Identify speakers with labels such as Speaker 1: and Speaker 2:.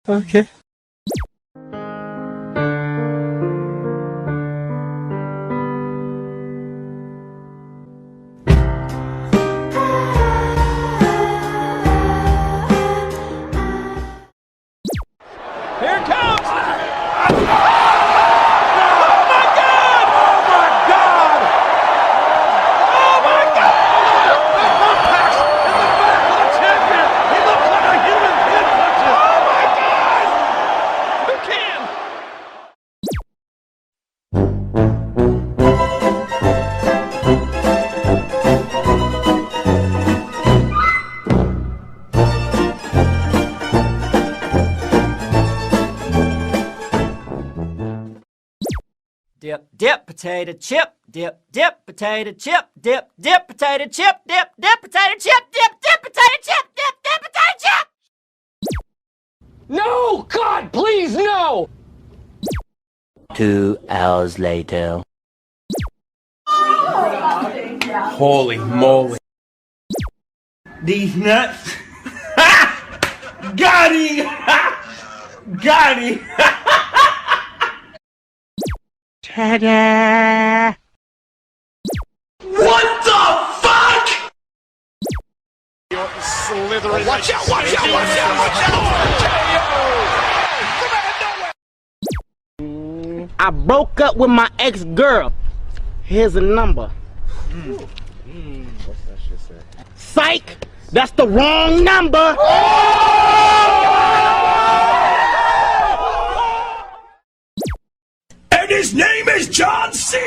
Speaker 1: Okay.
Speaker 2: Here it comes!
Speaker 3: Dip, dip, potato chip. Dip, dip, potato chip. Dip, dip, potato chip. Dip, dip, potato chip. Dip, dip, potato chip. Dip, dip, potato chip.
Speaker 2: No! God, please, no!
Speaker 4: 2 hours later.
Speaker 1: Holy moly. These nuts. Got him! Got him! Ta-da! What the fuck?
Speaker 2: Slithering. Watch out, watch out, watch out, watch out!
Speaker 5: I broke up with my ex-girl. Here's a number.
Speaker 1: What's that shit say?
Speaker 5: Psych! That's the wrong number!
Speaker 1: And his name is John C.